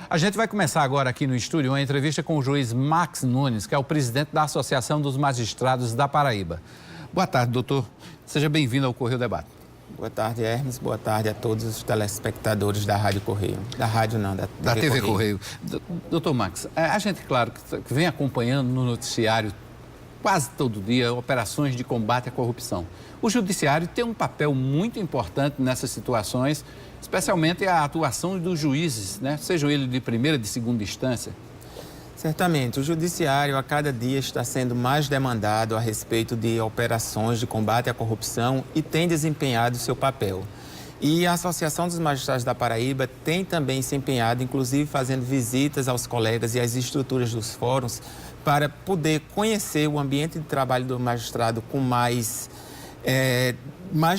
A gente vai começar agora aqui no estúdio uma entrevista com o juiz Max Nunes, que é o presidente da Associação dos Magistrados da Paraíba. Boa tarde, doutor. Seja bem-vindo ao Correio Debate. Boa tarde, Hermes. Boa tarde a todos os telespectadores da Rádio Correio. Da rádio não, da TV Correio. Doutor Max, a gente, claro, que vem acompanhando no noticiário quase todo dia operações de combate à corrupção. O judiciário tem um papel muito importante nessas situações, especialmente a atuação dos juízes, né? Sejam eles de primeira, de segunda instância. Certamente, o judiciário a cada dia está sendo mais demandado a respeito de operações de combate à corrupção e tem desempenhado seu papel. E a Associação dos Magistrados da Paraíba tem também se empenhado, inclusive fazendo visitas aos colegas e às estruturas dos fóruns para poder conhecer o ambiente de trabalho do magistrado com mais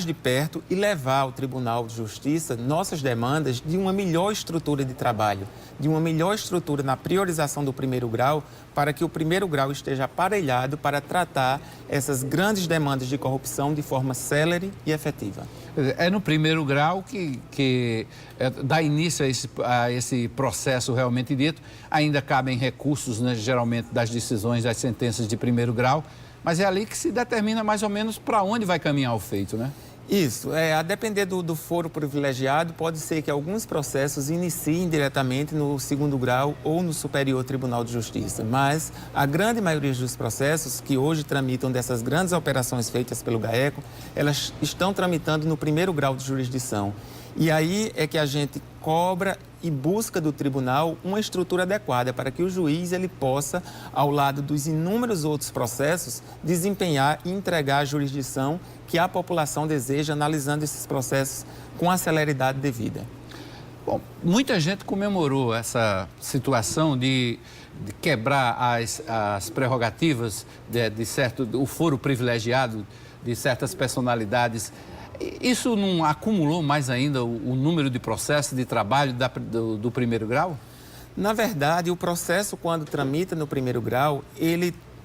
de perto e levar ao Tribunal de Justiça nossas demandas de uma melhor estrutura de trabalho, de uma melhor estrutura na priorização do primeiro grau, para que o primeiro grau esteja aparelhado para tratar essas grandes demandas de corrupção de forma célere e efetiva. É no primeiro grau que dá início a esse processo realmente dito. Ainda cabem recursos, né, geralmente, das decisões, das sentenças de primeiro grau, mas é ali que se determina mais ou menos para onde vai caminhar o feito, né? Isso, a depender do foro privilegiado, pode ser que alguns processos iniciem diretamente no segundo grau ou no Superior Tribunal de Justiça, mas a grande maioria dos processos que hoje tramitam dessas grandes operações feitas pelo GAECO, elas estão tramitando no primeiro grau de jurisdição. E aí é que a gente cobra e busca do tribunal uma estrutura adequada para que o juiz ele possa, ao lado dos inúmeros outros processos, desempenhar e entregar a jurisdição que a população deseja, analisando esses processos com a celeridade devida. Bom, muita gente comemorou essa situação de quebrar as prerrogativas o foro privilegiado de certas personalidades. Isso não acumulou mais ainda o número de processos de trabalho do primeiro grau? Na verdade, o processo, quando tramita no primeiro grau,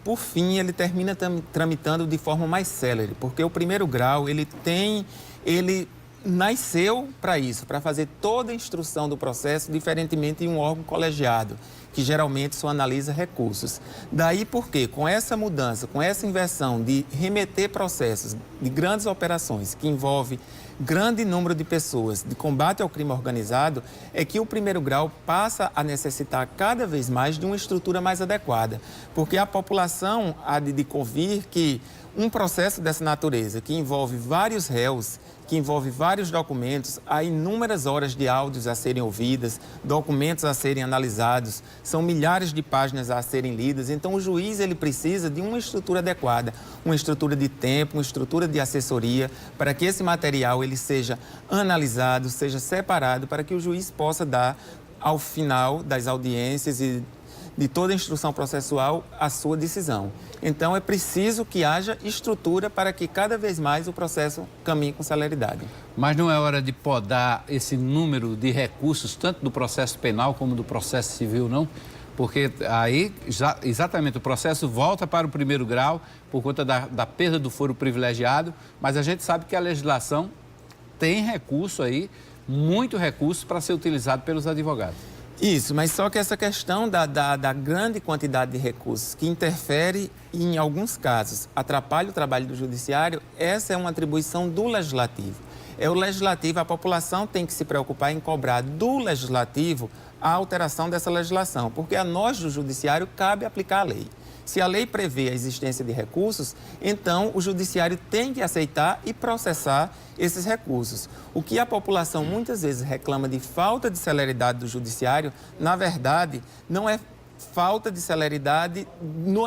por fim, ele termina tramitando de forma mais célere, porque o primeiro grau, ele nasceu para isso, para fazer toda a instrução do processo, diferentemente de um órgão colegiado, que geralmente só analisa recursos. Daí porque, com essa mudança, com essa inversão de remeter processos de grandes operações, que envolve grande número de pessoas, de combate ao crime organizado, é que o primeiro grau passa a necessitar cada vez mais de uma estrutura mais adequada, porque a população há de convir que um processo dessa natureza, que envolve vários réus, que envolve vários documentos, há inúmeras horas de áudios a serem ouvidas, documentos a serem analisados, são milhares de páginas a serem lidas. Então, o juiz ele precisa de uma estrutura adequada, uma estrutura de tempo, uma estrutura de assessoria, para que esse material ele seja analisado, seja separado, para que o juiz possa dar, ao final das audiências e de toda a instrução processual, a sua decisão. Então, é preciso que haja estrutura para que cada vez mais o processo caminhe com celeridade. Mas não é hora de podar esse número de recursos, tanto do processo penal como do processo civil, não? Porque aí, exatamente, o processo volta para o primeiro grau por conta da perda do foro privilegiado, mas a gente sabe que a legislação tem recurso aí, muito recurso para ser utilizado pelos advogados. Isso, mas só que essa questão da grande quantidade de recursos que interfere e, em alguns casos, atrapalha o trabalho do judiciário, essa é uma atribuição do legislativo. É o legislativo, a população tem que se preocupar em cobrar do legislativo a alteração dessa legislação, porque a nós do judiciário cabe aplicar a lei. Se a lei prevê a existência de recursos, então o judiciário tem que aceitar e processar esses recursos. O que a população muitas vezes reclama de falta de celeridade do judiciário, na verdade, não é falta de celeridade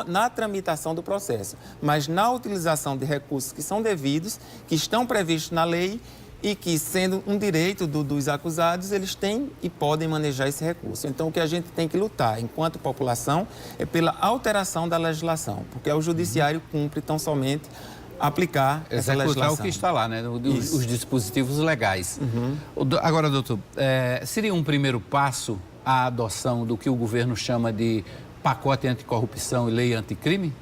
na tramitação do processo, mas na utilização de recursos que são devidos, que estão previstos na lei e que, sendo um direito dos acusados, eles têm e podem manejar esse recurso. Então, o que a gente tem que lutar, enquanto população, é pela alteração da legislação, porque o judiciário cumpre tão somente aplicar essa legislação. Executar o que está lá, né? Os dispositivos legais. Agora, doutor, seria um primeiro passo a adoção do que o governo chama de pacote anticorrupção e lei anticrime?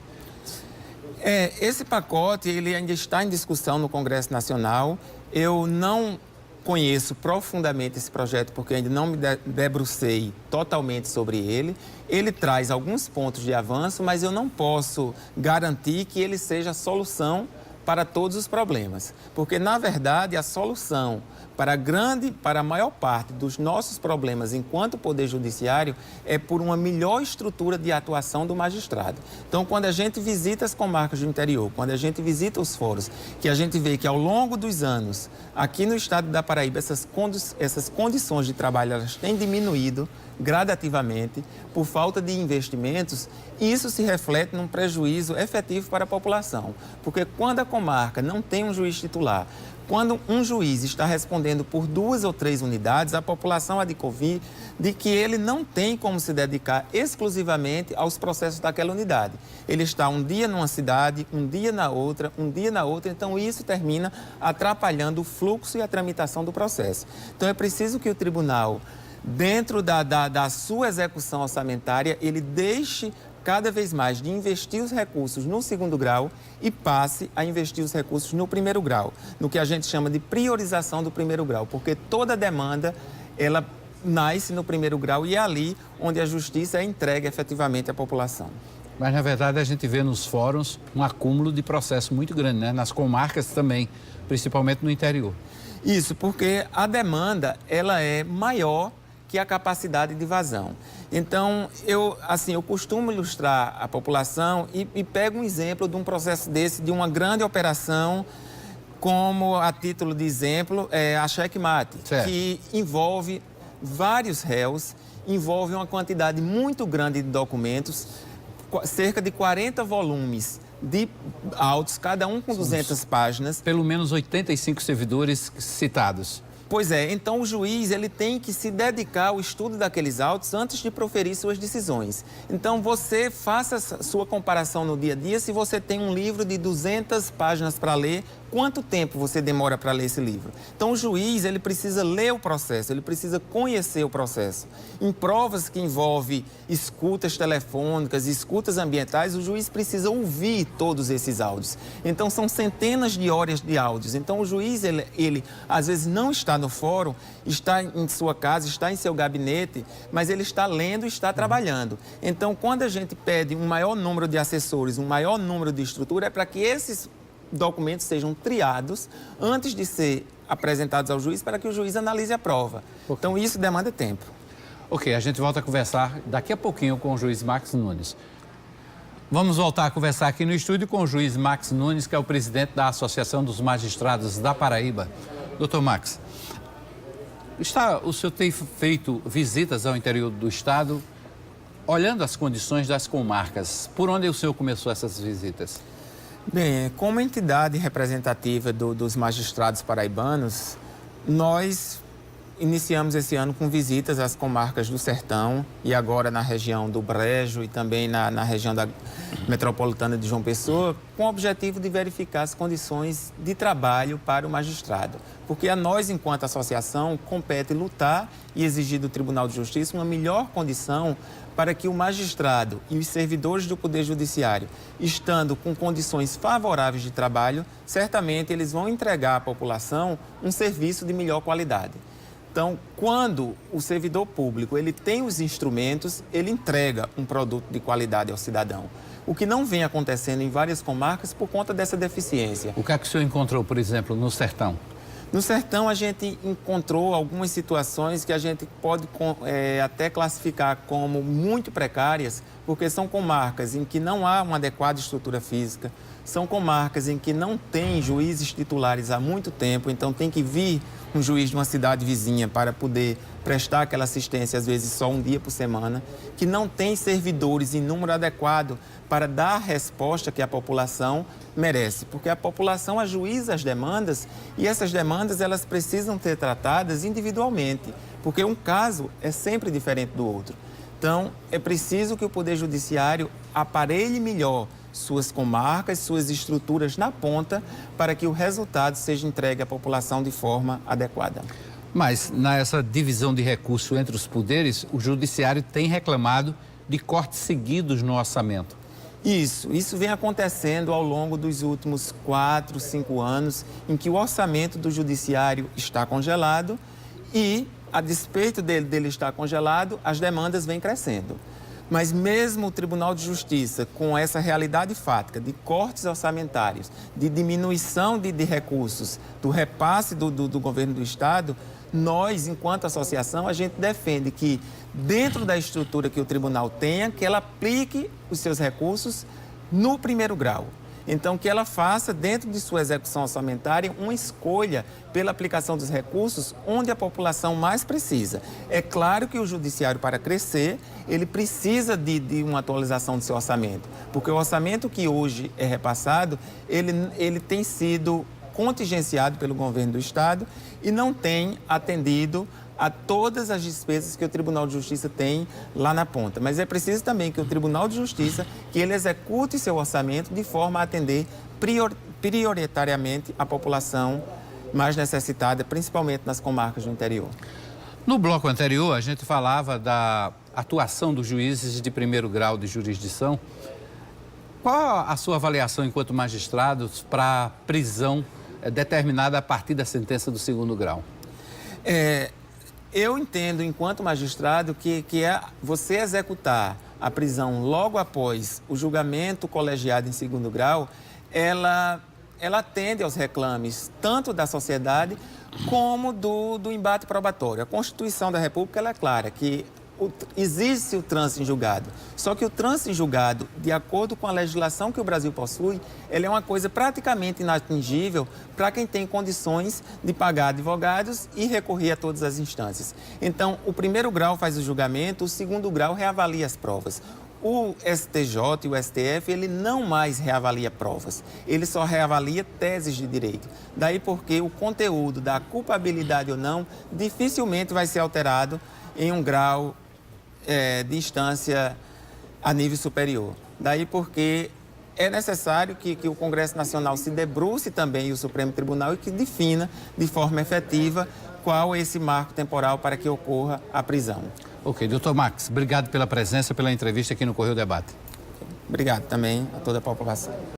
Esse pacote ele ainda está em discussão no Congresso Nacional. Eu não conheço profundamente esse projeto porque ainda não me debrucei totalmente sobre ele. Ele traz alguns pontos de avanço, mas eu não posso garantir que ele seja a solução para todos os problemas. Porque, na verdade, a solução para a maior parte dos nossos problemas enquanto Poder Judiciário é por uma melhor estrutura de atuação do magistrado. Então, quando a gente visita as comarcas do interior, quando a gente visita os fóruns, que a gente vê que ao longo dos anos, aqui no estado da Paraíba, essas condições de trabalho elas têm diminuído gradativamente por falta de investimentos, e isso se reflete num prejuízo efetivo para a população. Porque quando a comarca não tem um juiz titular, quando um juiz está respondendo por 2 ou 3 unidades, a população há de convir de que ele não tem como se dedicar exclusivamente aos processos daquela unidade. Ele está um dia numa cidade, um dia na outra, então isso termina atrapalhando o fluxo e a tramitação do processo. Então é preciso que o tribunal, dentro da sua execução orçamentária, ele deixe cada vez mais de investir os recursos no segundo grau e passe a investir os recursos no primeiro grau, no que a gente chama de priorização do primeiro grau, porque toda demanda, ela nasce no primeiro grau e é ali onde a justiça é entregue efetivamente à população. Mas, na verdade, a gente vê nos fóruns um acúmulo de processo muito grande, né? Nas comarcas também, principalmente no interior. Isso, porque a demanda, ela é maior que a capacidade de vazão. Então, eu costumo ilustrar a população e pego um exemplo de um processo desse, de uma grande operação, como a título de exemplo, a Checkmate, que envolve vários réus, envolve uma quantidade muito grande de documentos, cerca de 40 volumes de autos, cada um com 200 páginas. Pelo menos 85 servidores citados. Pois é, então o juiz ele tem que se dedicar ao estudo daqueles autos antes de proferir suas decisões. Então você faça sua comparação no dia a dia. Se você tem um livro de 200 páginas para ler, quanto tempo você demora para ler esse livro? Então o juiz ele precisa ler o processo, ele precisa conhecer o processo. Em provas que envolvem escutas telefônicas, escutas ambientais, o juiz precisa ouvir todos esses áudios. Então são centenas de horas de áudios. Então o juiz ele às vezes não está no fórum, está em sua casa, está em seu gabinete, mas ele está lendo e está trabalhando. Então, quando a gente pede um maior número de assessores, um maior número de estrutura, é para que esses documentos sejam triados antes de ser apresentados ao juiz, para que o juiz analise a prova. Então, isso demanda tempo. Ok, a gente volta a conversar daqui a pouquinho com o juiz Max Nunes. Vamos voltar a conversar aqui no estúdio com o juiz Max Nunes, que é o presidente da Associação dos Magistrados da Paraíba. Doutor Max, o senhor tem feito visitas ao interior do estado, olhando as condições das comarcas. Por onde o senhor começou essas visitas? Bem, como entidade representativa dos magistrados paraibanos, nós iniciamos esse ano com visitas às comarcas do Sertão e agora na região do Brejo e também na região da metropolitana de João Pessoa, com o objetivo de verificar as condições de trabalho para o magistrado. Porque a nós, enquanto associação, compete lutar e exigir do Tribunal de Justiça uma melhor condição para que o magistrado e os servidores do Poder Judiciário, estando com condições favoráveis de trabalho, certamente eles vão entregar à população um serviço de melhor qualidade. Então, quando o servidor público ele tem os instrumentos, ele entrega um produto de qualidade ao cidadão. O que não vem acontecendo em várias comarcas por conta dessa deficiência. O que é que o senhor encontrou, por exemplo, no Sertão? No Sertão, a gente encontrou algumas situações que a gente pode até classificar como muito precárias, porque são comarcas em que não há uma adequada estrutura física, são comarcas em que não tem juízes titulares há muito tempo, então tem que vir um juiz de uma cidade vizinha para poder prestar aquela assistência, às vezes só um dia por semana, que não tem servidores em número adequado para dar a resposta que a população merece, porque a população ajuiza as demandas e essas demandas elas precisam ser tratadas individualmente, porque um caso é sempre diferente do outro. Então, é preciso que o Poder Judiciário aparelhe melhor suas comarcas, suas estruturas na ponta, para que o resultado seja entregue à população de forma adequada. Mas, nessa divisão de recursos entre os poderes, o Judiciário tem reclamado de cortes seguidos no orçamento. Isso vem acontecendo ao longo dos últimos 4, 5 anos, em que o orçamento do judiciário está congelado e, a despeito dele estar congelado, as demandas vêm crescendo. Mas mesmo o Tribunal de Justiça, com essa realidade fática de cortes orçamentários, de diminuição de recursos, do repasse do governo do Estado, nós, enquanto associação, a gente defende que, dentro da estrutura que o tribunal tenha, que ela aplique os seus recursos no primeiro grau. Então, que ela faça, dentro de sua execução orçamentária, uma escolha pela aplicação dos recursos onde a população mais precisa. É claro que o judiciário, para crescer, ele precisa de uma atualização do seu orçamento, porque o orçamento que hoje é repassado, ele tem sido contingenciado pelo governo do Estado e não tem atendido a todas as despesas que o Tribunal de Justiça tem lá na ponta. Mas é preciso também que o Tribunal de Justiça, que ele execute seu orçamento de forma a atender prioritariamente a população mais necessitada, principalmente nas comarcas do interior. No bloco anterior, a gente falava da atuação dos juízes de primeiro grau de jurisdição. Qual a sua avaliação enquanto magistrados para prisão determinada a partir da sentença do segundo grau? Eu entendo, enquanto magistrado, que é você executar a prisão logo após o julgamento colegiado em segundo grau, ela atende aos reclames tanto da sociedade como do embate probatório. A Constituição da República ela é clara que existe o trânsito em julgado. Só que o trânsito em julgado, de acordo com a legislação que o Brasil possui, ele é uma coisa praticamente inatingível para quem tem condições de pagar advogados e recorrer a todas as instâncias. Então, o primeiro grau faz o julgamento, o segundo grau reavalia as provas. O STJ e o STF, ele não mais reavalia provas, ele só reavalia teses de direito. Daí porque o conteúdo da culpabilidade ou não dificilmente vai ser alterado em um grau de instância a nível superior. Daí porque é necessário que o Congresso Nacional se debruce também, e o Supremo Tribunal, e que defina de forma efetiva qual é esse marco temporal para que ocorra a prisão. Ok, doutor Max, obrigado pela presença, pela entrevista aqui no Correio Debate. Obrigado também a toda a população.